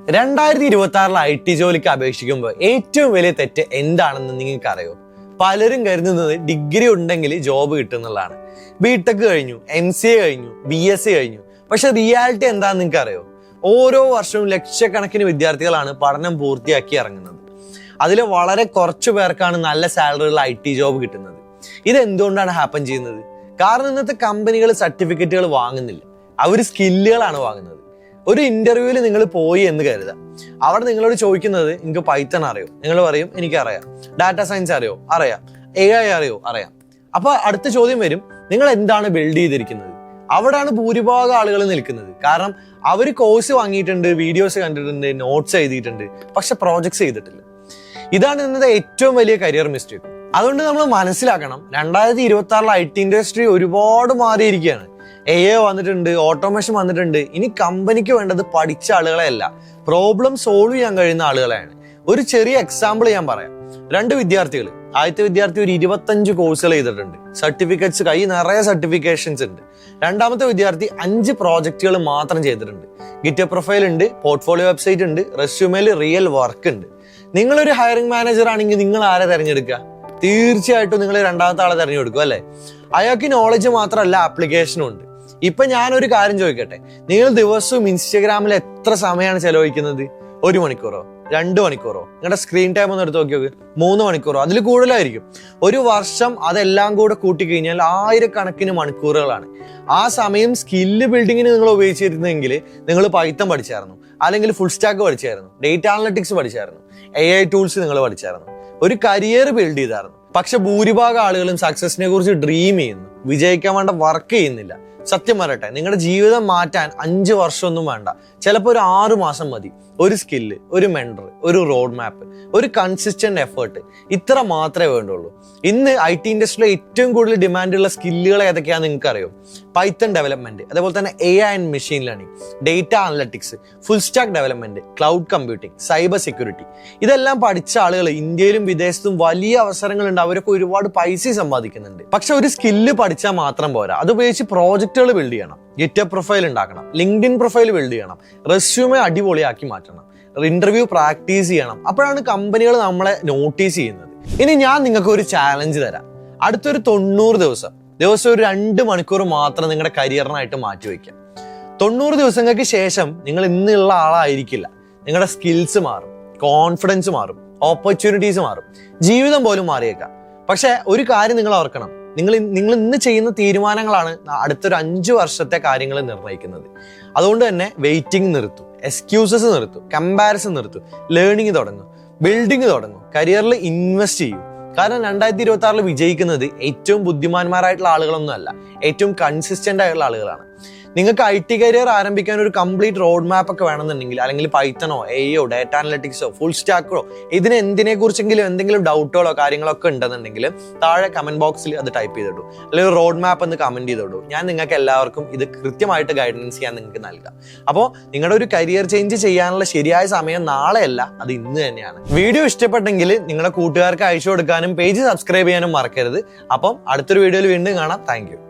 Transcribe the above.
2026 IT ജോലിക്ക് അപേക്ഷിക്കുമ്പോൾ ഏറ്റവും വലിയ തെറ്റ് എന്താണെന്ന് നിങ്ങൾക്ക് അറിയോ? പലരും കരുതുന്നത് ഡിഗ്രി ഉണ്ടെങ്കിൽ ജോബ് കിട്ടുന്നുള്ളതാണ്. ബിടെക് കഴിഞ്ഞു, MCA കഴിഞ്ഞു, BSc കഴിഞ്ഞു. പക്ഷെ റിയാലിറ്റി എന്താണെന്ന് നിങ്ങൾക്ക് അറിയോ? ഓരോ വർഷവും ലക്ഷക്കണക്കിന് വിദ്യാർത്ഥികളാണ് പഠനം പൂർത്തിയാക്കി ഇറങ്ങുന്നത്. അതിൽ വളരെ കുറച്ചു പേർക്കാണ് നല്ല സാലറിയുള്ള IT ജോബ് കിട്ടുന്നത്. ഇത് എന്തുകൊണ്ടാണ് ഹാപ്പൻ ചെയ്യുന്നത്? കാരണം ഇന്നത്തെ കമ്പനികൾ സർട്ടിഫിക്കറ്റുകൾ വാങ്ങുന്നില്ല, അവർ സ്കില്ലുകളാണ് വാങ്ങുന്നത്. ഒരു ഇന്റർവ്യൂവിൽ നിങ്ങൾ പോയി എന്ന് കരുതാം. അവിടെ നിങ്ങളോട് ചോദിക്കുന്നത് നിങ്ങൾക്ക് പൈത്തൺ അറിയോ? നിങ്ങൾ പറയും എനിക്കറിയാം. ഡാറ്റ സയൻസ് അറിയോ? അറിയാം. AI അറിയോ? അറിയാം. അപ്പൊ അടുത്ത ചോദ്യം വരും, നിങ്ങൾ എന്താണ് ബിൽഡ് ചെയ്തിരിക്കുന്നത്? അവിടെയാണ് ഭൂരിഭാഗം ആളുകൾ നിൽക്കുന്നത്. കാരണം അവർ കോഴ്സ് വാങ്ങിയിട്ടുണ്ട്, വീഡിയോസ് കണ്ടിട്ടുണ്ട്, നോട്ട്സ് എഴുതിയിട്ടുണ്ട്, പക്ഷെ പ്രോജക്ട്സ് ചെയ്തിട്ടില്ല. ഇതാണ് ഇന്നത്തെ ഏറ്റവും വലിയ കരിയർ മിസ്റ്റേക്ക്. അതുകൊണ്ട് നമ്മൾ മനസ്സിലാക്കണം, 2026 IT ഇൻഡസ്ട്രി ഒരുപാട് മാറിയിരിക്കുകയാണ്. AI വന്നിട്ടുണ്ട്, ഓട്ടോമേഷൻ വന്നിട്ടുണ്ട്. ഇനി കമ്പനിക്ക് വേണ്ടത് പഠിച്ച ആളുകളെ അല്ല, പ്രോബ്ലം സോൾവ് ചെയ്യാൻ കഴിയുന്ന ആളുകളെയാണ്. ഒരു ചെറിയ എക്സാമ്പിൾ ഞാൻ പറയാം. 2 വിദ്യാർത്ഥികൾ, ആദ്യത്തെ വിദ്യാർത്ഥി ഒരു 25 കോഴ്സുകൾ ചെയ്തിട്ടുണ്ട്, സർട്ടിഫിക്കറ്റ്സ്, കൈ നിറയെ സർട്ടിഫിക്കേഷൻസ് ഉണ്ട്. രണ്ടാമത്തെ വിദ്യാർത്ഥി 5 പ്രോജക്റ്റുകൾ മാത്രം ചെയ്തിട്ടുണ്ട്. ഗിറ്റബ് പ്രൊഫൈൽ ഉണ്ട്, പോർട്ട്ഫോളിയോ വെബ്സൈറ്റ് ഉണ്ട്, റെസ്യൂമേൽ റിയൽ വർക്ക് ഉണ്ട്. നിങ്ങളൊരു ഹയറിംഗ് മാനേജർ ആണെങ്കിൽ നിങ്ങൾ ആരെ തിരഞ്ഞെടുക്കുക? തീർച്ചയായിട്ടും നിങ്ങൾ രണ്ടാമത്തെ ആളെ തിരഞ്ഞെടുക്കും അല്ലേ? അയാൾക്ക് നോളജ് മാത്രമല്ല, ആപ്ലിക്കേഷനും ഉണ്ട്. ഇപ്പൊ ഞാനൊരു കാര്യം ചോദിക്കട്ടെ, നിങ്ങൾ ദിവസവും ഇൻസ്റ്റഗ്രാമിൽ എത്ര സമയമാണ് ചെലവഴിക്കുന്നത്? 1 മണിക്കൂറോ 2 മണിക്കൂറോ? നിങ്ങളുടെ സ്ക്രീൻ ടൈം ഒന്ന് എടുത്ത് നോക്കി നോക്ക്. 3 മണിക്കൂറോ? അതിൽ കൂടുതലായിരിക്കും. ഒരു വർഷം അതെല്ലാം കൂടെ കൂട്ടിക്കഴിഞ്ഞാൽ 1000കണക്കിന് മണിക്കൂറുകളാണ്. ആ സമയം സ്കില്ല് ബിൽഡിങ്ങിന് നിങ്ങൾ ഉപയോഗിച്ചിരുന്നെങ്കിൽ നിങ്ങൾ പൈത്തൺ പഠിച്ചായിരുന്നു, അല്ലെങ്കിൽ ഫുൾ സ്റ്റാക്ക് പഠിച്ചായിരുന്നു, ഡേറ്റ അനലിറ്റിക്സ് പഠിച്ചായിരുന്നു, AI ടൂൾസ് നിങ്ങൾ പഠിച്ചായിരുന്നു, ഒരു കരിയർ ബിൽഡ് ചെയ്തായിരുന്നു. പക്ഷെ ഭൂരിഭാഗം ആളുകളും സക്സസിനെ കുറിച്ച് ഡ്രീം ചെയ്യുന്നു, വിജയിക്കാൻ വേണ്ട വർക്ക് ചെയ്യുന്നില്ല. സത്യം പറയട്ടെ, നിങ്ങളുടെ ജീവിതം മാറ്റാൻ 5 വർഷമൊന്നും വേണ്ട, ചിലപ്പോൾ ഒരു 6 മാസം മതി. ഒരു സ്കില്ല്, ഒരു മെന്റർ, ഒരു റോഡ് മാപ്പ്, ഒരു കൺസിസ്റ്റന്റ് എഫേർട്ട്, ഇത്ര മാത്രമേ വേണ്ടുള്ളൂ. ഇന്ന് IT ഇൻഡസ്ട്രിയിലെ ഏറ്റവും കൂടുതൽ ഡിമാൻഡുള്ള സ്കില്ലുകൾ ഏതൊക്കെയാണെന്ന് നിങ്ങൾക്ക് അറിയോ? പൈത്തൺ ഡെവലപ്മെന്റ്, അതേപോലെ തന്നെ AI and machine learning, data analytics, full stack development, cloud computing, cyber security. ഇതെല്ലാം പഠിച്ച ആളുകൾ ഇന്ത്യയിലും വിദേശത്തും വലിയ അവസരങ്ങളുണ്ട്, അവരൊക്കെ ഒരുപാട് പൈസ സമ്പാദിക്കുന്നുണ്ട്. പക്ഷെ ഒരു സ്കില്ല് പഠിച്ചാൽ മാത്രം പോരാ, അത് ഉപയോഗിച്ച് പ്രോജക്റ്റുകൾ ബിൽഡ് ചെയ്യണം, ഗിറ്റബ് പ്രൊഫൈൽ ഉണ്ടാക്കണം, ലിങ്ക്ഡിൻ പ്രൊഫൈൽ ബിൽഡ് ചെയ്യണം, റെസ്യൂമെ അടിപൊളിയാക്കി മാറ്റണം, ഇന്റർവ്യൂ പ്രാക്ടീസ് ചെയ്യണം. അപ്പോഴാണ് കമ്പനികൾ നമ്മളെ നോട്ടീസ് ചെയ്യുന്നത്. ഇനി ഞാൻ നിങ്ങൾക്ക് ഒരു ചാലഞ്ച് തരാം. അടുത്തൊരു 90 ദിവസം ഒരു 2 മണിക്കൂർ മാത്രം നിങ്ങളുടെ കരിയറിനായിട്ട് മാറ്റിവെക്കാം. 90 ദിവസങ്ങൾക്ക് ശേഷം നിങ്ങൾ ഇന്നുള്ള ആളായിരിക്കില്ല. നിങ്ങളുടെ സ്കിൽസ് മാറും, കോൺഫിഡൻസ് മാറും, ഓപ്പർച്യൂണിറ്റീസ് മാറും, ജീവിതം പോലും മാറിയേക്കാം. പക്ഷെ ഒരു കാര്യം നിങ്ങൾ ഓർക്കണം, നിങ്ങൾ ഇന്ന് ചെയ്യുന്ന തീരുമാനങ്ങളാണ് അടുത്തൊരു 5 വർഷത്തെ കാര്യങ്ങൾ നിർണ്ണയിക്കുന്നത്. അതുകൊണ്ട് തന്നെ വെയിറ്റിംഗ് നിർത്തും, എക്സ്ക്യൂസസ് നിർത്തും, കമ്പാരിസൺ നിർത്തും, ലേണിംഗ് തുടങ്ങും, ബിൽഡിംഗ് തുടങ്ങും, കരിയറിൽ ഇൻവെസ്റ്റ് ചെയ്യും. കാരണം 2026 വിജയിക്കുന്നത് ഏറ്റവും ബുദ്ധിമാന്മാരായിട്ടുള്ള ആളുകളൊന്നും അല്ല, ഏറ്റവും കൺസിസ്റ്റന്റ് ആയിട്ടുള്ള ആളുകളാണ്. നിങ്ങൾക്ക് IT കരിയർ ആരംഭിക്കാൻ ഒരു കംപ്ലീറ്റ് റോഡ് മാപ്പ് ഒക്കെ വേണമെന്നുണ്ടെങ്കിൽ, അല്ലെങ്കിൽ പൈത്തണോ, AIയോ, ഡാറ്റ അനലിറ്റിക്സോ, എന്തിനെ കുറിച്ചെങ്കിലും എന്തെങ്കിലും ഡൗട്ടുകളോ കാര്യങ്ങളോ ഒക്കെ ഉണ്ടെന്നുണ്ടെങ്കിൽ താഴെ കമന്റ് ബോക്സിൽ അത് ടൈപ്പ് ചെയ്തിട്ടു, അല്ലെങ്കിൽ റോഡ് മാപ്പ് എന്ന് കമന്റ് ചെയ്തിട്ടു. ഞാൻ നിങ്ങൾക്ക് എല്ലാവർക്കും ഇത് കൃത്യമായിട്ട് ഗൈഡൻസ് ചെയ്യാൻ നിങ്ങൾക്ക് നൽകാം. അപ്പോൾ നിങ്ങളുടെ ഒരു കരിയർ ചേഞ്ച് ചെയ്യാനുള്ള ശരിയായ സമയം നാളെയല്ല, അത് ഇന്ന് തന്നെയാണ്. വീഡിയോ ഇഷ്ടപ്പെട്ടെങ്കിൽ നിങ്ങളുടെ കൂട്ടുകാർക്ക് അയച്ചു കൊടുക്കാനും പേജ് സബ്സ്ക്രൈബ് ചെയ്യാനും മറക്കരുത്. അപ്പം അടുത്തൊരു വീഡിയോയിൽ വീണ്ടും കാണാം. Thank you.